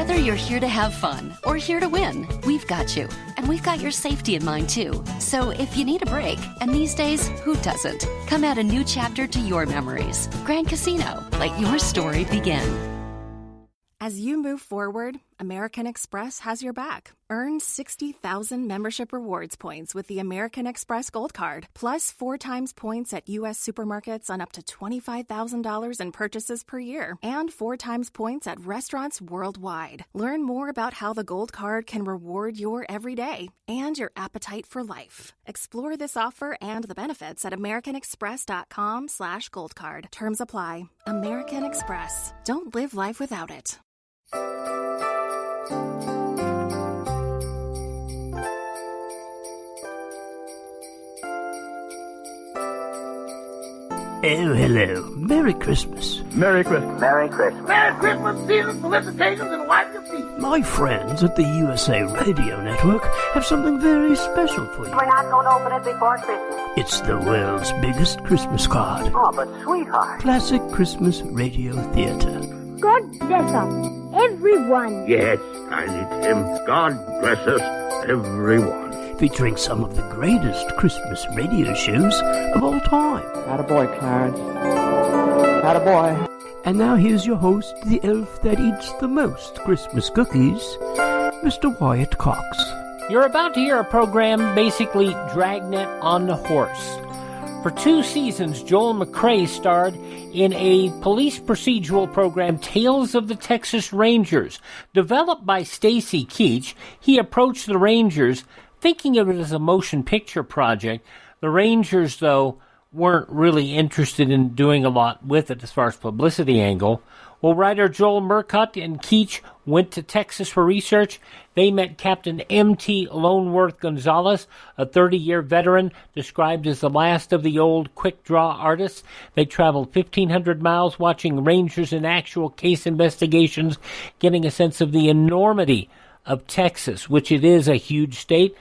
Whether you're here to have fun or here to win, we've got you. And we've got your safety in mind, too. So if you need a break, and these days, who doesn't? Come add a new chapter to your memories. Grand Casino. Let your story begin. As you move forward, American Express has your back. Earn 60,000 membership rewards points with the American Express Gold Card, plus 4 times points at U.S. supermarkets on up to $25,000 in purchases per year, and 4 times points at restaurants worldwide. Learn more about how the Gold Card can reward your everyday and your appetite for life. Explore this offer and the benefits at americanexpress.com/goldcard. Terms apply. American Express. Don't live life without it. Oh, hello. Merry Christmas. Merry Christmas. Merry Christmas. Merry Christmas, season felicitations, and wipe your feet. My friends at the USA Radio Network have something very special for you. We're not going to open it before Christmas. It's the world's biggest Christmas card. Oh, but sweetheart. Classic Christmas Radio Theater. God bless us, everyone. Yes, Tiny Tim. God bless us, everyone. Featuring some of the greatest Christmas radio shows of all time. Attaboy, Clarence. Attaboy. And now here's your host, the elf that eats the most Christmas cookies, Mr. Wyatt Cox. You're about to hear a program basically Dragnet on the horse. For 2 seasons, Joel McCrea starred in a police procedural program, Tales of the Texas Rangers. Developed by Stacy Keach, he approached the Rangers thinking of it as a motion picture project. The Rangers, though, weren't really interested in doing a lot with it as far as publicity angle. Well, writer Joel Murcott and Keach went to Texas for research. They met Captain M.T. Loneworth Gonzalez, a 30-year veteran described as the last of the old quick-draw artists. They traveled 1,500 miles watching Rangers in actual case investigations, getting a sense of the enormity of Texas, which it is a huge state.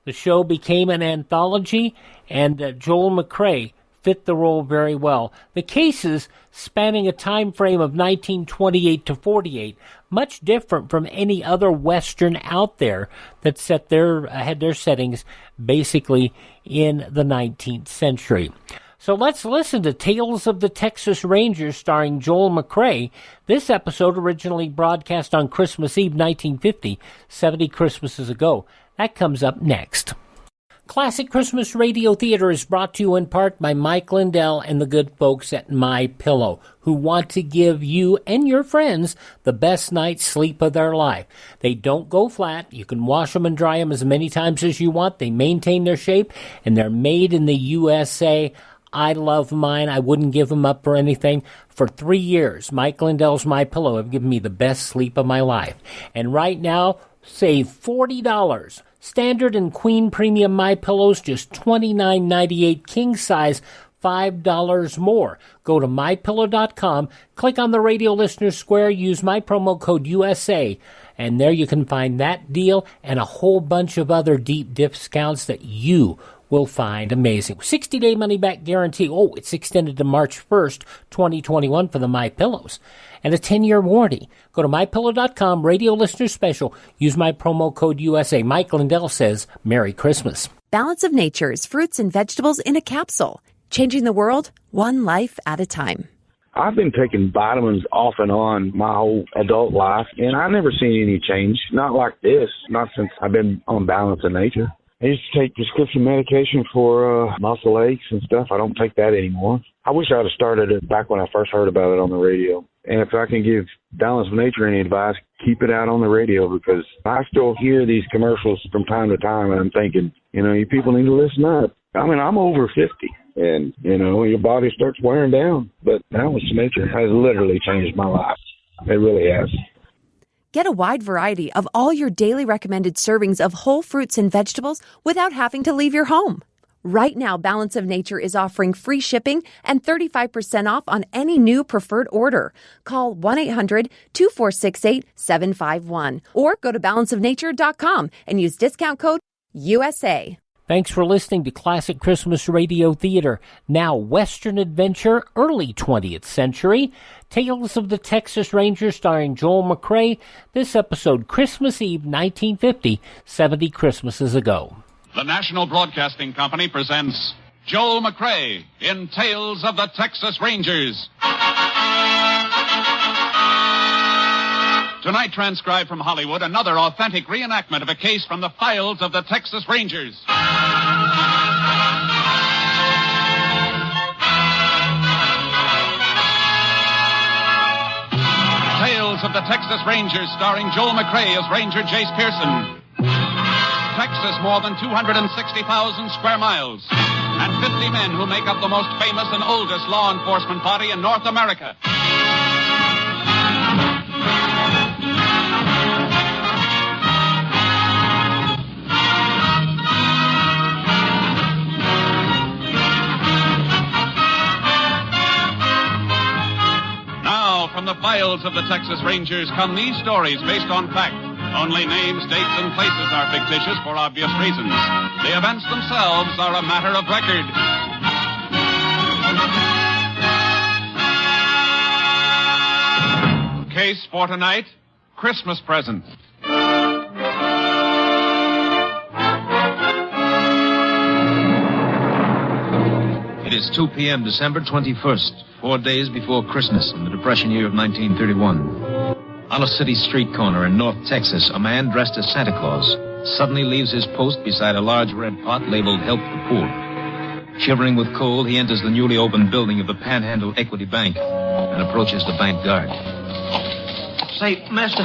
The show became an anthology, and Joel McCrea fit the role very well. The cases spanning a time frame of 1928 to 48, much different from any other Western out there that had their settings basically in the 19th century. So let's listen to Tales of the Texas Rangers starring Joel McCrea. This episode originally broadcast on Christmas Eve 1950, 70 Christmases ago. That comes up next. Classic Christmas Radio Theater is brought to you in part by Mike Lindell and the good folks at MyPillow, who want to give you and your friends the best night's sleep of their life. They don't go flat. You can wash them and dry them as many times as you want. They maintain their shape, and they're made in the USA. I love mine. I wouldn't give them up for anything. For 3 years, Mike Lindell's MyPillow have given me the best sleep of my life. And right now, save $40. Standard and Queen Premium MyPillows, just $29.98. King size, $5 more. Go to MyPillow.com, click on the Radio Listeners Square, use my promo code USA, and there you can find that deal and a whole bunch of other deep discounts that you will find amazing. 60-day money-back guarantee. Oh, it's extended to March 1st, 2021 for the MyPillows. And a 10-year warranty. Go to MyPillow.com, Radio Listeners Special. Use my promo code USA. Mike Lindell says, Merry Christmas. Balance of Nature's fruits and vegetables in a capsule. Changing the world, one life at a time. I've been taking vitamins off and on my whole adult life, and I've never seen any change. Not like this. Not since I've been on Balance of Nature. I used to take prescription medication for muscle aches and stuff. I don't take that anymore. I wish I would have started it back when I first heard about it on the radio. And if I can give Balance of Nature any advice, keep it out on the radio, because I still hear these commercials from time to time, and I'm thinking, you people need to listen up. I mean, I'm over 50, and, your body starts wearing down. But Balance of Nature has literally changed my life. It really has. Get a wide variety of all your daily recommended servings of whole fruits and vegetables without having to leave your home. Right now, Balance of Nature is offering free shipping and 35% off on any new preferred order. Call 1-800-2468-751 or go to balanceofnature.com and use discount code USA. Thanks for listening to Classic Christmas Radio Theater, now Western Adventure, early 20th century. Tales of the Texas Rangers starring Joel McCrea. This episode, Christmas Eve, 1950, 70 Christmases ago. The National Broadcasting Company presents Joel McCrea in Tales of the Texas Rangers. Tonight, transcribed from Hollywood, another authentic reenactment of a case from the files of the Texas Rangers. Tales of the Texas Rangers, starring Joel McCrea as Ranger Jace Pearson. Texas, more than 260,000 square miles, and 50 men who make up the most famous and oldest law enforcement body in North America. From the files of the Texas Rangers come these stories based on fact. Only names, dates, and places are fictitious for obvious reasons. The events themselves are a matter of record. Case for tonight, Christmas present. It is 2 p.m., December 21st, 4 days before Christmas in the Depression year of 1931. On a city street corner in North Texas, a man dressed as Santa Claus suddenly leaves his post beside a large red pot labeled Help the Poor. Shivering with cold, he enters the newly opened building of the Panhandle Equity Bank and approaches the bank guard. Say, mister,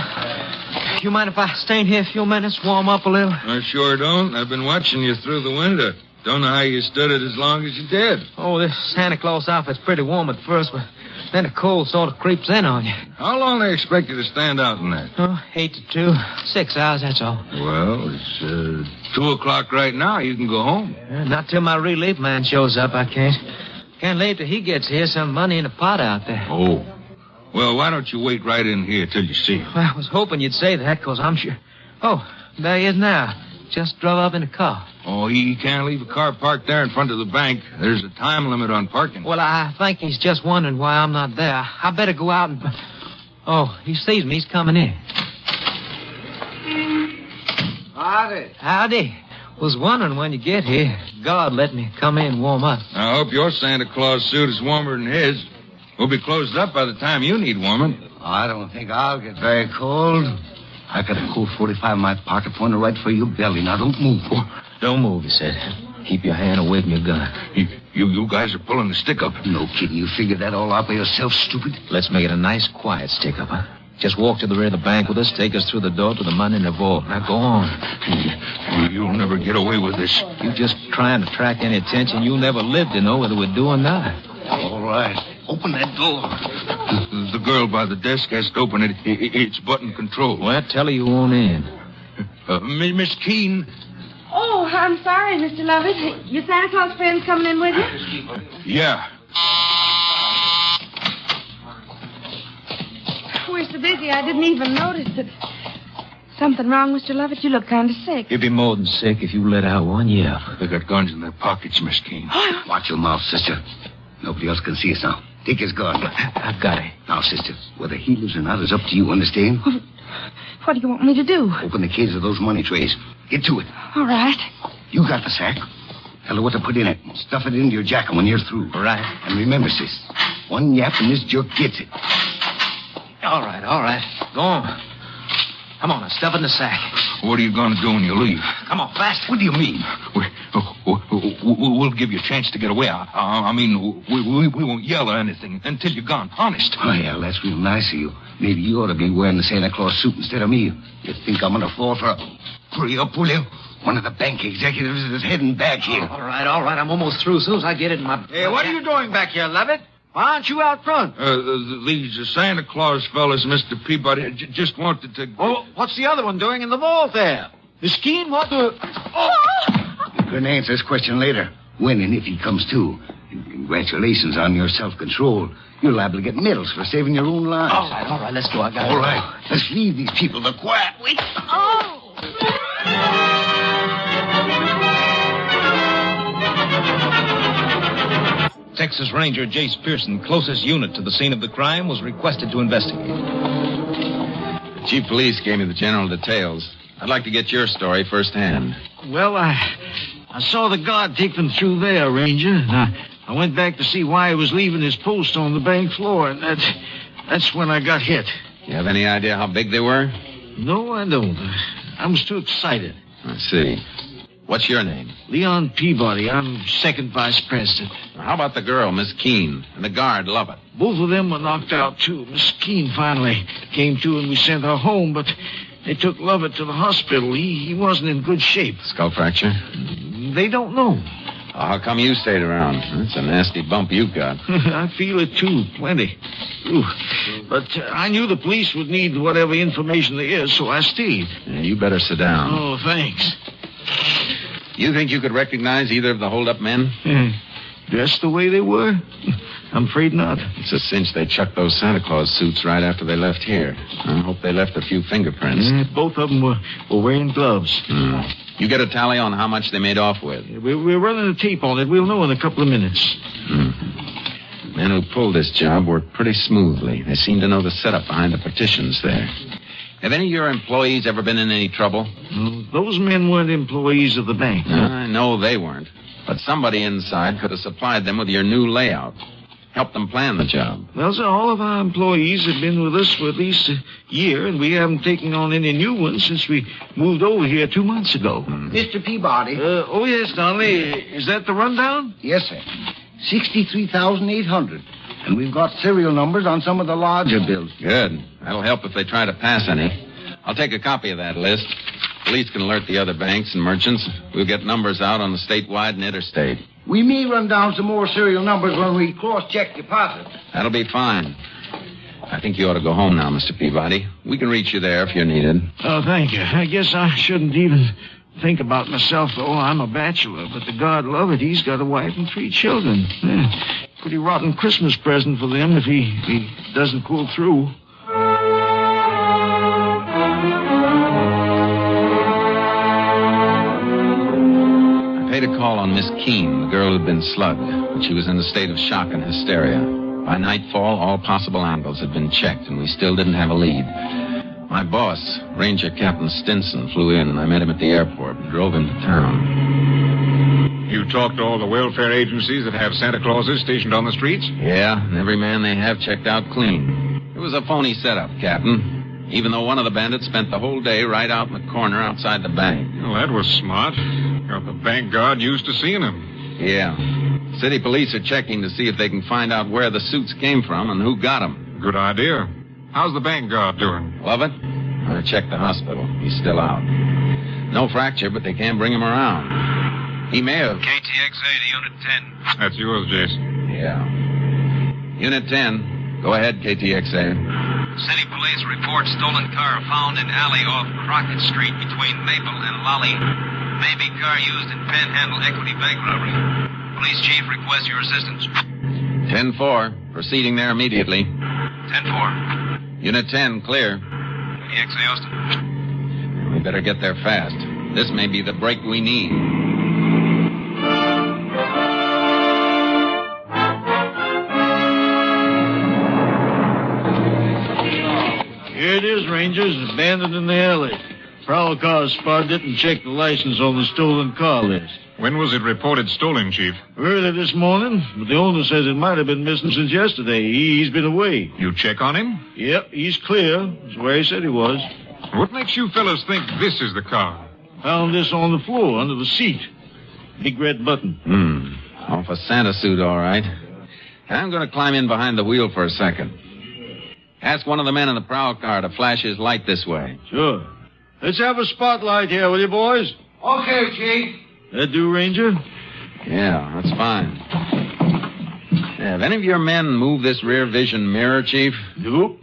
you mind if I stay in here a few minutes, warm up a little? I sure don't. I've been watching you through the window. Don't know how you stood it as long as you did. Oh, this Santa Claus outfit's pretty warm at first, but then the cold sort of creeps in on you. How long they expect you to stand out in that? 8 to 2. 6 hours, that's all. Well, it's 2 o'clock right now. You can go home. Not till my relief man shows up, I can't. Can't leave till he gets here. Some money in a pot out there. Oh. Well, why don't you wait right in here till you see him? Well, I was hoping you'd say that, because I'm sure... Oh, there he is now. Just drove up in a car. Oh, he can't leave a car parked there in front of the bank. There's a time limit on parking. Well, I think he's just wondering why I'm not there. I better go out and... Oh, he sees me. He's coming in. Howdy. Howdy. Was wondering when you get here. God let me come in and warm up. I hope your Santa Claus suit is warmer than his. We'll be closed up by the time you need warming. I don't think I'll get very cold. I got a cool 45 in my pocket pointed right for your belly. Now, don't move. Don't move, he said. Keep your hand away from your gun. You guys are pulling the stick up. No kidding. You figured that all out by yourself, stupid? Let's make it a nice, quiet stick up, huh? Just walk to the rear of the bank with us, take us through the door to the money in the vault. Now, go on. You'll never get away with this. You just trying to attract any attention. You'll never live to know whether we're doing or not. All right. Open that door. The girl by the desk has to open it. It's button control. Well, tell her you won't in. Miss Keene. Oh, I'm sorry, Mr. Lovett. Your Santa Claus friend's coming in with you? Yeah. We're so busy, I didn't even notice it. Something wrong, Mr. Lovett? You look kind of sick. You'd be more than sick if you let out one yell. They got guns in their pockets, Miss Keene. Watch your mouth, sister. Nobody else can see us now. Take his gun. I've got it. Now, sister, whether he lives or not is up to you, understand? What do you want me to do? Open the cases of those money trays. Get to it. All right. You got the sack. Tell her what to put in it. Stuff it into your jacket when you're through. Right. And remember, sis, one yap and this jerk gets it. All right. Go on. Come on, stuff it in the sack. What are you going to do when you leave? Come on, fast. What do you mean? We'll give you a chance to get away. I mean, we won't yell or anything until you're gone. Honest. Oh, yeah, that's real nice of you. Maybe you ought to be wearing the Santa Claus suit instead of me. You think I'm going to fall for a... Hurry up, will you? One of the bank executives is heading back here. All right. I'm almost through. As soon as I get it in my... Hey, what are you doing back here, Lovett? Why aren't you out front? These Santa Claus fellas, Mr. Peabody, just wanted to... Well, what's the other one doing in the vault there? Miss Keene, what the... You can answer this question later. When and if he comes to. And congratulations on your self-control. You're liable to get medals for saving your own lives. All right, let's go. I got it. All right, let's leave these people the quiet. Wait. Oh! Texas Ranger Jace Pearson, closest unit to the scene of the crime, was requested to investigate. The chief of police gave me the general details. I'd like to get your story firsthand. Well, I saw the guard take them through there, Ranger. I went back to see why he was leaving his post on the bank floor, and that's when I got hit. You have any idea how big they were? No, I don't. I was too excited. I see. What's your name? Leon Peabody. I'm second vice president. How about the girl, Miss Keene, and the guard, Lovett? Both of them were knocked out, too. Miss Keene finally came to, and we sent her home, but they took Lovett to the hospital. He wasn't in good shape. Skull fracture? They don't know. How come you stayed around? That's a nasty bump you've got. I feel it, too. Plenty. Ooh. But I knew the police would need whatever information there is, so I stayed. Yeah, you better sit down. Oh, thanks. You think you could recognize either of the hold-up men? Dressed the way they were? I'm afraid not. It's a cinch they chucked those Santa Claus suits right after they left here. I hope they left a few fingerprints. Both of them were wearing gloves. You get a tally on how much they made off with? We're running a tape on it. We'll know in a couple of minutes. Men who pulled this job worked pretty smoothly. They seem to know the setup behind the partitions there. Have any of your employees ever been in any trouble? No, those men weren't employees of the bank. I know they weren't. But somebody inside could have supplied them with your new layout. Helped them plan the job. Well, sir, all of our employees have been with us for at least a year, and we haven't taken on any new ones since we moved over here 2 months ago. Mr. Peabody. Oh, yes, Donnelly. Is that the rundown? Yes, sir. 63,800. And we've got serial numbers on some of the larger bills. Good. That'll help if they try to pass any. I'll take a copy of that list. Police can alert the other banks and merchants. We'll get numbers out on the statewide and interstate. We may run down some more serial numbers when we cross-check deposits. That'll be fine. I think you ought to go home now, Mr. Peabody. We can reach you there if you're needed. Oh, thank you. I guess I shouldn't even think about myself, though. I'm a bachelor, but the God love it, he's got a wife and 3 children. Pretty rotten Christmas present for them if he doesn't pull through. I paid a call on Miss Keene, the girl who'd been slugged, but she was in a state of shock and hysteria. By nightfall, all possible angles had been checked, and we still didn't have a lead. My boss, Ranger Captain Stinson, flew in, and I met him at the airport and drove him to town. You talked to all the welfare agencies that have Santa Clauses stationed on the streets? Yeah, and every man they have checked out clean. It was a phony setup, Captain. Even though one of the bandits spent the whole day right out in the corner outside the bank. Well, that was smart. Got the bank guard used to seeing him. Yeah. City police are checking to see if they can find out where the suits came from and who got them. Good idea. How's the bank guard doing? Lovett? I checked the hospital. He's still out. No fracture, but they can't bring him around. He may have... KTXA to Unit 10. That's yours, Jace. Yeah. Unit 10. Go ahead, KTXA. City police report stolen car found in alley off Crockett Street between Maple and Lolly. Maybe car used in Panhandle equity bank robbery. Police chief requests your assistance. 10-4. Proceeding there immediately. 10-4. Unit 10, clear. KTXA Austin. We better get there fast. This may be the break we need. Here it is, Rangers, abandoned in the alley. Prowl car spotted it and checked the license on the stolen car list. When was it reported stolen, Chief? Early this morning, but the owner says it might have been missing since yesterday. He's been away. You check on him? Yep, he's clear. That's where he said he was. What makes you fellas think this is the car? Found this on the floor, under the seat. Big red button. Off a Santa suit, all right. I'm going to climb in behind the wheel for a second. Ask one of the men in the prowl car to flash his light this way. Sure. Let's have a spotlight here, will you, boys? Okay, Chief. That do, Ranger? Yeah, that's fine. Have any of your men moved this rear vision mirror, Chief? Nope.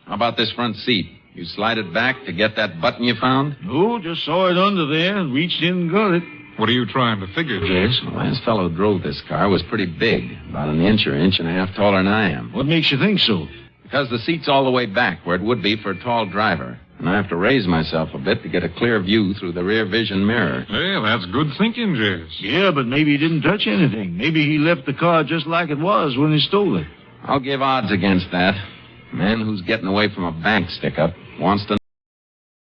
How about this front seat? You slide it back to get that button you found? No, just saw it under there and reached in and got it. What are you trying to figure, Jace? Well, this fellow who drove this car was pretty big, about an inch or inch and a half taller than I am. What makes you think so? Because the seat's all the way back where it would be for a tall driver. And I have to raise myself a bit to get a clear view through the rear vision mirror. Well, that's good thinking, Jace. Yeah, but maybe he didn't touch anything. Maybe he left the car just like it was when he stole it. I'll give odds against that. A man who's getting away from a bank stick-up wants to